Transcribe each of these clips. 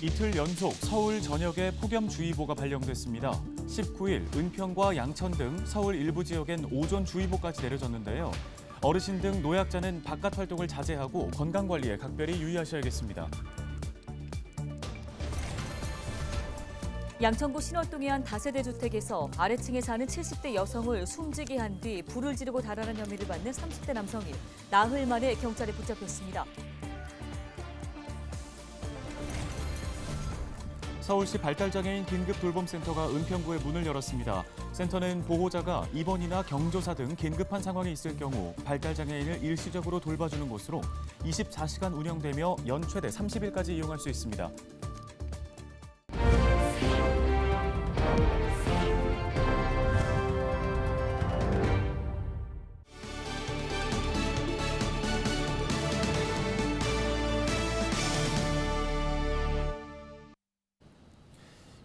이틀 연속 서울 전역에 폭염주의보가 발령됐습니다. 19일 은평과 양천 등 서울 일부 지역엔 오존주의보까지 내려졌는데요. 어르신 등 노약자는 바깥 활동을 자제하고 건강관리에 각별히 유의하셔야겠습니다. 양천구 신월동의 한 다세대 주택에서 아래층에 사는 70대 여성을 숨지게 한 뒤 불을 지르고 달아난 혐의를 받는 30대 남성이 나흘 만에 경찰에 붙잡혔습니다. 서울시 발달장애인 긴급돌봄센터가 은평구에 문을 열었습니다. 센터는 보호자가 입원이나 경조사 등 긴급한 상황이 있을 경우 발달장애인을 일시적으로 돌봐주는 곳으로 24시간 운영되며 연 최대 30일까지 이용할 수 있습니다.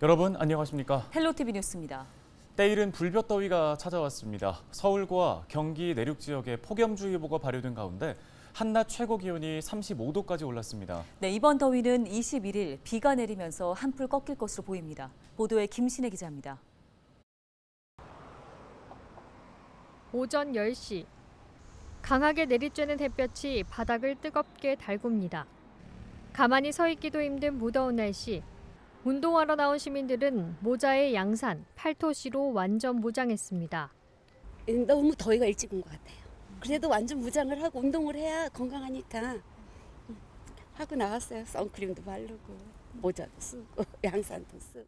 여러분 안녕하십니까? 헬로티비 뉴스입니다. 때이른 불볕더위가 찾아왔습니다. 서울과 경기 내륙 지역에 폭염주의보가 발효된 가운데 한낮 최고 기온이 35도까지 올랐습니다. 네, 이번 더위는 21일 비가 내리면서 한풀 꺾일 것으로 보입니다. 보도에 김신혜 기자입니다. 오전 10시. 강하게 내리쬐는 햇볕이 바닥을 뜨겁게 달굽니다. 가만히 서 있기도 힘든 무더운 날씨. 운동하러 나온 시민들은 모자에 양산, 팔토시로 완전 무장했습니다. 너무 더위가 일찍 온 것 같아요. 그래도 완전 무장을 하고 운동을 해야 건강하니까 하고 나왔어요. 선크림도 바르고 모자도 쓰고 양산도 쓰고.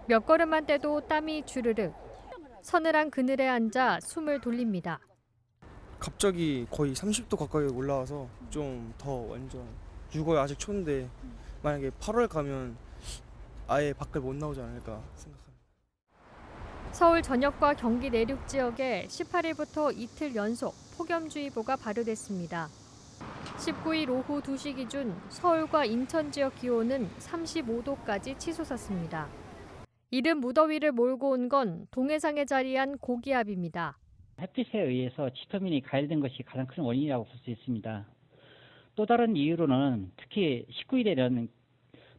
몇 걸음만 떼도 땀이 주르륵. 서늘한 그늘에 앉아 숨을 돌립니다. 갑자기 거의 30도 가까이 올라와서 좀 더 완전 6월 아직 초인데 만약에 8월 가면 아예 밖을 못 나오지 않을까 생각합니다. 서울 전역과 경기 내륙 지역에 18일부터 이틀 연속 폭염주의보가 발효됐습니다. 19일 오후 2시 기준 서울과 인천 지역 기온은 35도까지 치솟았습니다. 이른 무더위를 몰고 온 건 동해상에 자리한 고기압입니다. 햇빛에 의해서 지표면이 가열된 것이 가장 큰 원인이라고 볼 수 있습니다. 또 다른 이유로는 특히 19일에는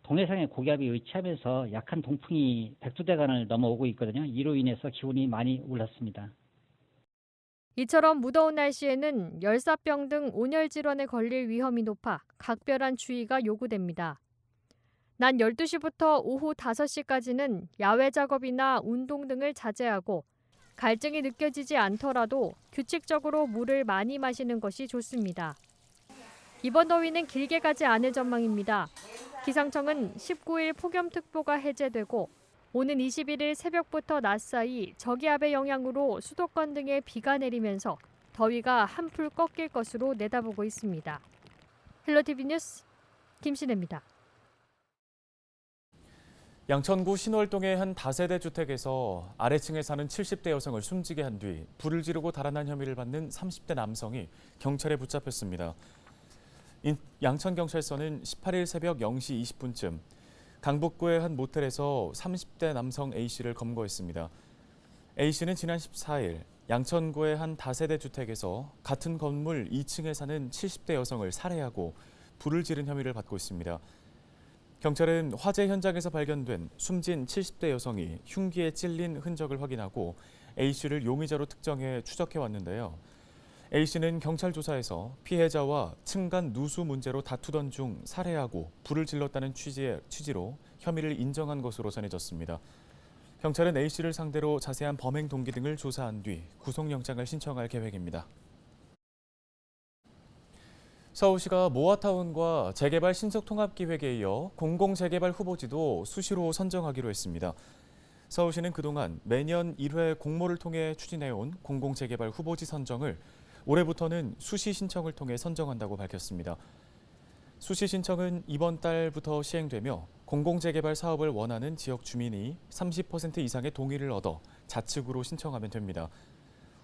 동해상의 고기압이 의치하면서 약한 동풍이 백두대간을 넘어오고 있거든요. 이로 인해서 기온이 많이 올랐습니다. 이처럼 무더운 날씨에는 열사병 등 온열 질환에 걸릴 위험이 높아 각별한 주의가 요구됩니다. 낮 12시부터 오후 5시까지는 야외 작업이나 운동 등을 자제하고 갈증이 느껴지지 않더라도 규칙적으로 물을 많이 마시는 것이 좋습니다. 이번 더위는 길게 가지 않을 전망입니다. 기상청은 19일 폭염특보가 해제되고 오는 21일 새벽부터 낮 사이 저기압의 영향으로 수도권 등에 비가 내리면서 더위가 한풀 꺾일 것으로 내다보고 있습니다. 헬로티비 뉴스 김신혜입니다. 양천구 신월동의 한 다세대 주택에서 아래층에 사는 70대 여성을 숨지게 한 뒤 불을 지르고 달아난 혐의를 받는 30대 남성이 경찰에 붙잡혔습니다. 양천경찰서는 18일 새벽 0시 20분쯤 강북구의 한 모텔에서 30대 남성 A씨를 검거했습니다. A씨는 지난 14일 양천구의 한 다세대 주택에서 같은 건물 2층에 사는 70대 여성을 살해하고 불을 지른 혐의를 받고 있습니다. 경찰은 화재 현장에서 발견된 숨진 70대 여성이 흉기에 찔린 흔적을 확인하고 A씨를 용의자로 특정해 추적해 왔는데요. A씨는 경찰 조사에서 피해자와 층간 누수 문제로 다투던 중 살해하고 불을 질렀다는 취지로 혐의를 인정한 것으로 전해졌습니다. 경찰은 A씨를 상대로 자세한 범행 동기 등을 조사한 뒤 구속영장을 신청할 계획입니다. 서울시가 모아타운과 재개발 신속통합기획에 이어 공공재개발 후보지도 수시로 선정하기로 했습니다. 서울시는 그동안 매년 1회 공모를 통해 추진해온 공공재개발 후보지 선정을 올해부터는 수시 신청을 통해 선정한다고 밝혔습니다. 수시 신청은 이번 달부터 시행되며 공공재개발 사업을 원하는 지역 주민이 30% 이상의 동의를 얻어 자치구로 신청하면 됩니다.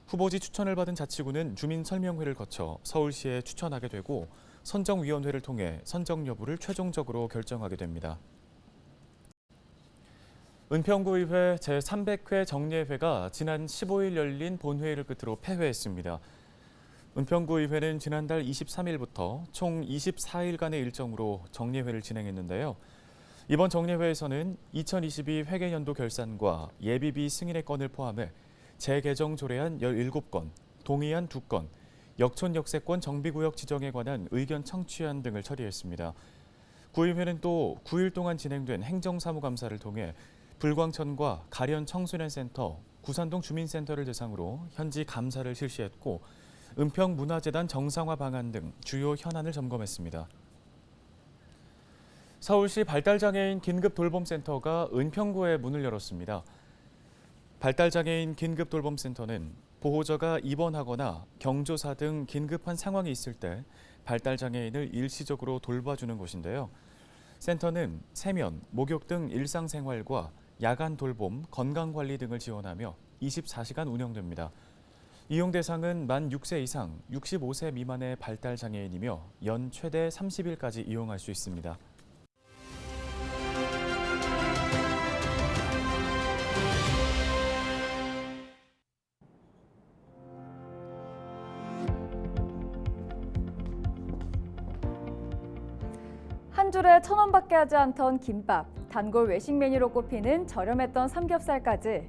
후보지 추천을 받은 자치구는 주민설명회를 거쳐 서울시에 추천하게 되고 선정위원회를 통해 선정 여부를 최종적으로 결정하게 됩니다. 은평구의회 제300회 정례회가 지난 15일 열린 본회의를 끝으로 폐회했습니다. 은평구의회는 지난달 23일부터 총 24일간의 일정으로 정례회를 진행했는데요. 이번 정례회에서는 2022 회계연도 결산과 예비비 승인의 건을 포함해 재개정 조례안 17건, 동의안 2건, 역촌 역세권 정비구역 지정에 관한 의견 청취안 등을 처리했습니다. 구의회는 또 9일 동안 진행된 행정사무감사를 통해 불광천과 가련 청소년센터, 구산동 주민센터를 대상으로 현지 감사를 실시했고 은평문화재단 정상화 방안 등 주요 현안을 점검했습니다. 서울시 발달장애인 긴급돌봄센터가 은평구에 문을 열었습니다. 발달장애인 긴급돌봄센터는 보호자가 입원하거나 경조사 등 긴급한 상황이 있을 때 발달장애인을 일시적으로 돌봐주는 곳인데요. 센터는 세면, 목욕 등 일상생활과 야간 돌봄, 건강관리 등을 지원하며 24시간 운영됩니다. 이용 대상은 만 6세 이상, 65세 미만의 발달장애인이며 연 최대 30일까지 이용할 수 있습니다. 한 줄에 1,000원밖에 하지 않던 김밥, 단골 외식 메뉴로 꼽히는 저렴했던 삼겹살까지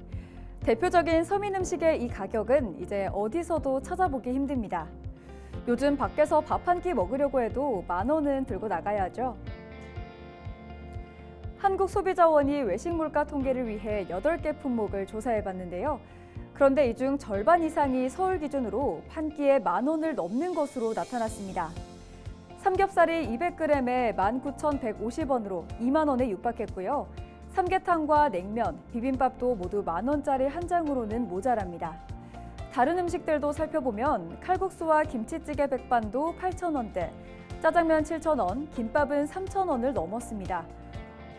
대표적인 서민 음식의 이 가격은 이제 어디서도 찾아보기 힘듭니다. 요즘 밖에서 밥 한 끼 먹으려고 해도 10,000원은 들고 나가야죠. 한국소비자원이 외식 물가 통계를 위해 8개 품목을 조사해봤는데요. 그런데 이 중 절반 이상이 서울 기준으로 한 끼에 10,000원을 넘는 것으로 나타났습니다. 삼겹살이 200g에 19,150원으로 2만 원에 육박했고요. 삼계탕과 냉면, 비빔밥도 모두 10,000원짜리 한 장으로는 모자랍니다. 다른 음식들도 살펴보면 칼국수와 김치찌개 백반도 8,000원대, 짜장면 7,000원, 김밥은 3,000원을 넘었습니다.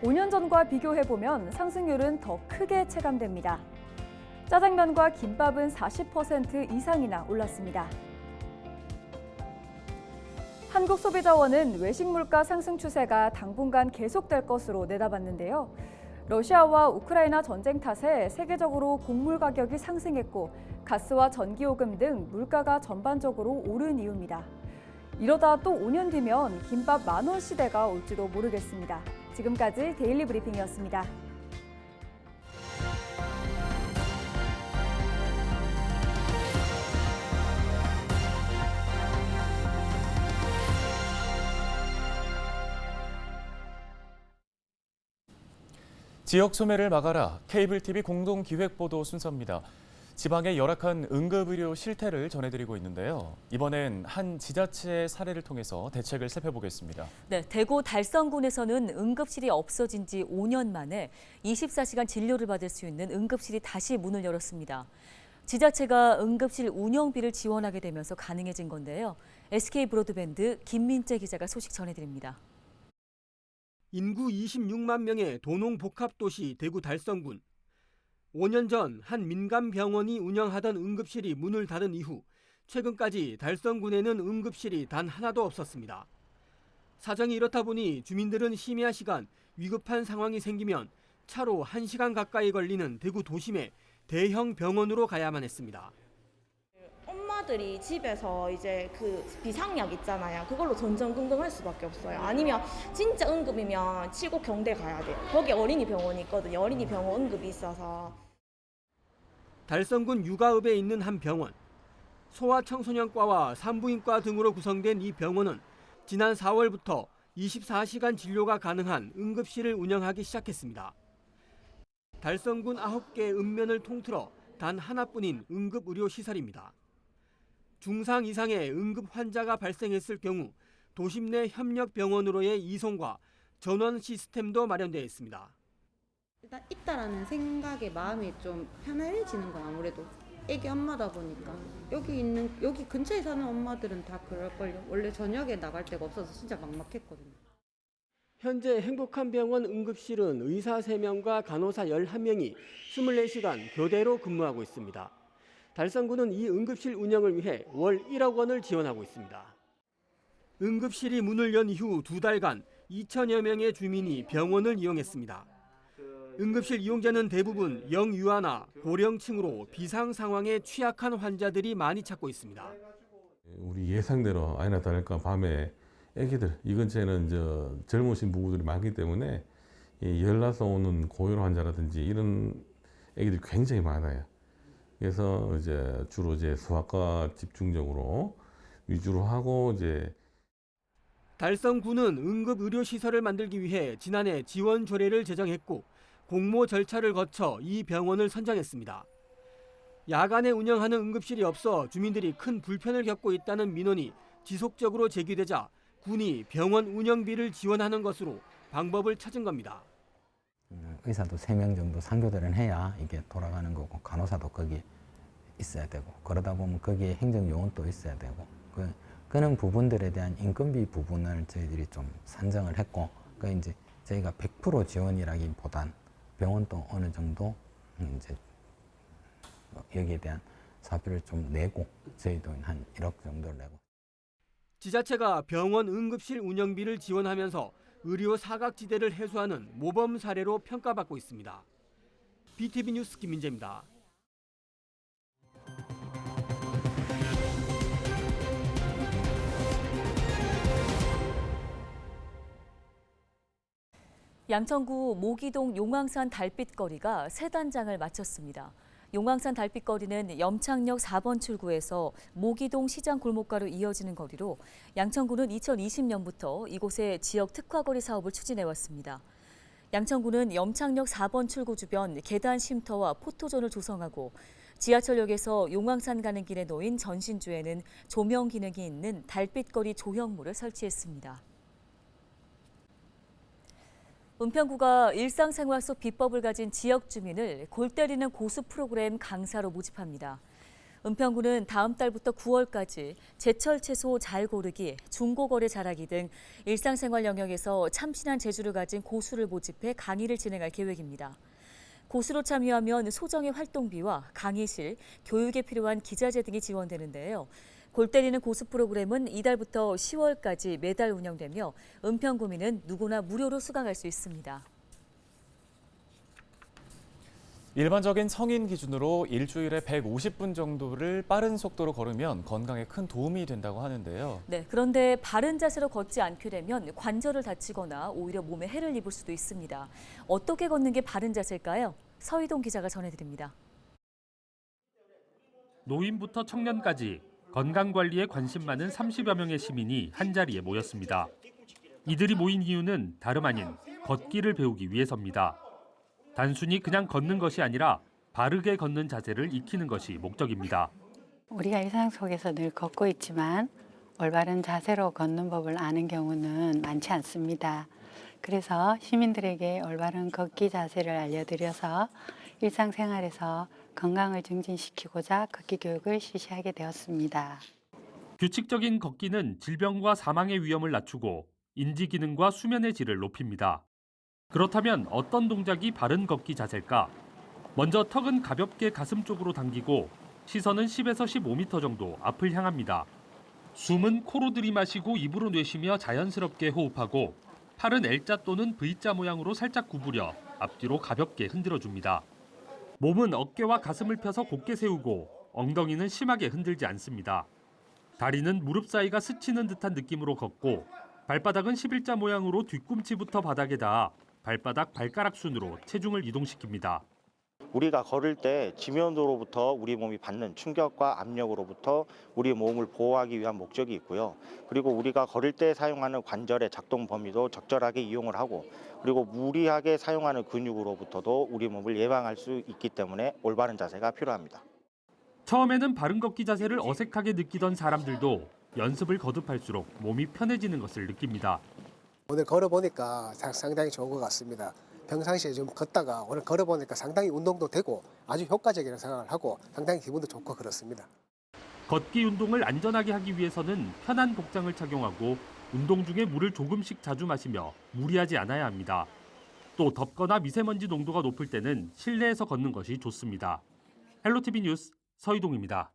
5년 전과 비교해보면 상승률은 더 크게 체감됩니다. 짜장면과 김밥은 40% 이상이나 올랐습니다. 한국소비자원은 외식 물가 상승 추세가 당분간 계속될 것으로 내다봤는데요. 러시아와 우크라이나 전쟁 탓에 세계적으로 곡물 가격이 상승했고 가스와 전기요금 등 물가가 전반적으로 오른 이유입니다. 이러다 또 5년 뒤면 김밥 10,000원 시대가 올지도 모르겠습니다. 지금까지 데일리 브리핑이었습니다. 지역 소매를 막아라. 케이블 TV 공동 기획보도 순서입니다. 지방의 열악한 응급의료 실태를 전해드리고 있는데요. 이번엔 한 지자체의 사례를 통해서 대책을 살펴보겠습니다. 네, 대구 달성군에서는 응급실이 없어진 지 5년 만에 24시간 진료를 받을 수 있는 응급실이 다시 문을 열었습니다. 지자체가 응급실 운영비를 지원하게 되면서 가능해진 건데요. SK 브로드밴드 김민재 기자가 소식 전해드립니다. 인구 26만 명의 도농복합도시 대구 달성군. 5년 전 한 민간병원이 운영하던 응급실이 문을 닫은 이후 최근까지 달성군에는 응급실이 단 하나도 없었습니다. 사정이 이렇다 보니 주민들은 심야 시간 위급한 상황이 생기면 차로 1시간 가까이 걸리는 대구 도심의 대형 병원으로 가야만 했습니다. 엄마들이 집에서 이제 그 비상약 있잖아요. 그걸로 전전긍긍할 수밖에 없어요. 아니면 진짜 응급이면 칠곡 경대 가야 돼요. 거기 어린이 병원이 있거든요. 어린이 병원 응급이 있어서. 달성군 육아읍에 있는 한 병원. 소아청소년과와 산부인과 등으로 구성된 이 병원은 지난 4월부터 24시간 진료가 가능한 응급실을 운영하기 시작했습니다. 달성군 9개 읍면을 통틀어 단 하나뿐인 응급의료시설입니다. 중상 이상의 응급 환자가 발생했을 경우 도심 내 협력병원으로의 이송과 전원 시스템도 마련되어 있습니다. 일단 있다라는 생각에 마음이 좀 편안해지는 건 아무래도 애기 엄마다 보니까 여기 근처에 사는 엄마들은 다 그럴걸요. 원래 저녁에 나갈 데가 없어서 진짜 막막했거든요. 현재 행복한 병원 응급실은 의사 3명과 간호사 11명이 24시간 교대로 근무하고 있습니다. 달성군은 이 응급실 운영을 위해 월 1억 원을 지원하고 있습니다. 응급실이 문을 연 이후 2달간 2천여 명의 주민이 병원을 이용했습니다. 응급실 이용자는 대부분 영유아나 고령층으로 비상 상황에 취약한 환자들이 많이 찾고 있습니다. 우리 예상대로 아니나 다를까 밤에 애기들 이 근처에는 젊으신 부부들이 많기 때문에 열나서 오는 고혈 환자라든지 이런 애기들이 굉장히 많아요. 그래서 주로 소아과 집중적으로 위주로 하고 달성구는 응급의료시설을 만들기 위해 지난해 지원 조례를 제정했고 공모 절차를 거쳐 이 병원을 선정했습니다. 야간에 운영하는 응급실이 없어 주민들이 큰 불편을 겪고 있다는 민원이 지속적으로 제기되자 군이 병원 운영비를 지원하는 것으로 방법을 찾은 겁니다. 의사도 3명 정도 상교대를 해야 이게 돌아가는 거고 간호사도 거기 있어야 되고 그러다 보면 거기에 행정요원도 있어야 되고 그런 부분들에 대한 인건비 부분을 저희들이 좀 산정을 했고 이제 저희가 100% 지원이라기보단 병원도 어느 정도 여기에 대한 사비를 좀 내고 저희도 한 1억 정도를 내고. 지자체가 병원 응급실 운영비를 지원하면서 의료 사각지대를 해소하는 모범 사례로 평가받고 있습니다. BTV 뉴스 김민재입니다. 양천구 모기동 용왕산 달빛거리가 새 단장을 마쳤습니다. 용왕산 달빛거리는 염창역 4번 출구에서 모기동 시장 골목가로 이어지는 거리로 양천구는 2020년부터 이곳에 지역 특화거리 사업을 추진해왔습니다. 양천구는 염창역 4번 출구 주변 계단 쉼터와 포토존을 조성하고 지하철역에서 용왕산 가는 길에 놓인 전신주에는 조명 기능이 있는 달빛거리 조형물을 설치했습니다. 은평구가 일상생활 속 비법을 가진 지역 주민을 골 때리는 고수 프로그램 강사로 모집합니다. 은평구는 다음 달부터 9월까지 제철 채소 잘 고르기, 중고거래 잘하기 등 일상생활 영역에서 참신한 재주를 가진 고수를 모집해 강의를 진행할 계획입니다. 고수로 참여하면 소정의 활동비와 강의실, 교육에 필요한 기자재 등이 지원되는데요. 골 때리는 고수 프로그램은 이달부터 10월까지 매달 운영되며 은평구민은 누구나 무료로 수강할 수 있습니다. 일반적인 성인 기준으로 일주일에 150분 정도를 빠른 속도로 걸으면 건강에 큰 도움이 된다고 하는데요. 네, 그런데 바른 자세로 걷지 않게 되면 관절을 다치거나 오히려 몸에 해를 입을 수도 있습니다. 어떻게 걷는 게 바른 자세일까요? 서희동 기자가 전해드립니다. 노인부터 청년까지 건강관리에 관심 많은 30여 명의 시민이 한자리에 모였습니다. 이들이 모인 이유는 다름 아닌 걷기를 배우기 위해서입니다. 단순히 그냥 걷는 것이 아니라 바르게 걷는 자세를 익히는 것이 목적입니다. 우리가 일상 속에서 늘 걷고 있지만 올바른 자세로 걷는 법을 아는 경우는 많지 않습니다. 그래서 시민들에게 올바른 걷기 자세를 알려드려서 일상생활에서 건강을 증진시키고자 걷기 교육을 실시하게 되었습니다. 규칙적인 걷기는 질병과 사망의 위험을 낮추고 인지 기능과 수면의 질을 높입니다. 그렇다면 어떤 동작이 바른 걷기 자세일까? 먼저 턱은 가볍게 가슴 쪽으로 당기고 시선은 10에서 15m 정도 앞을 향합니다. 숨은 코로 들이마시고 입으로 내쉬며 자연스럽게 호흡하고 팔은 L자 또는 V자 모양으로 살짝 구부려 앞뒤로 가볍게 흔들어줍니다. 몸은 어깨와 가슴을 펴서 곧게 세우고 엉덩이는 심하게 흔들지 않습니다. 다리는 무릎 사이가 스치는 듯한 느낌으로 걷고 발바닥은 11자 모양으로 뒤꿈치부터 바닥에 닿아 발바닥 발가락 순으로 체중을 이동시킵니다. 우리가 걸을 때 지면으로부터 우리 몸이 받는 충격과 압력으로부터 우리 몸을 보호하기 위한 목적이 있고요. 그리고 우리가 걸을 때 사용하는 관절의 작동 범위도 적절하게 이용을 하고 그리고 무리하게 사용하는 근육으로부터도 우리 몸을 예방할 수 있기 때문에 올바른 자세가 필요합니다. 처음에는 바른 걷기 자세를 어색하게 느끼던 사람들도 연습을 거듭할수록 몸이 편해지는 것을 느낍니다. 오늘 걸어보니까 상당히 좋은 것 같습니다. 평상시에 좀 걷다가 오늘 걸어보니까 상당히 운동도 되고 아주 효과적이라고 생각을 하고 상당히 기분도 좋고 그렇습니다. 걷기 운동을 안전하게 하기 위해서는 편한 복장을 착용하고 운동 중에 물을 조금씩 자주 마시며 무리하지 않아야 합니다. 또 덥거나 미세먼지 농도가 높을 때는 실내에서 걷는 것이 좋습니다. 헬로티비 뉴스 서희동입니다.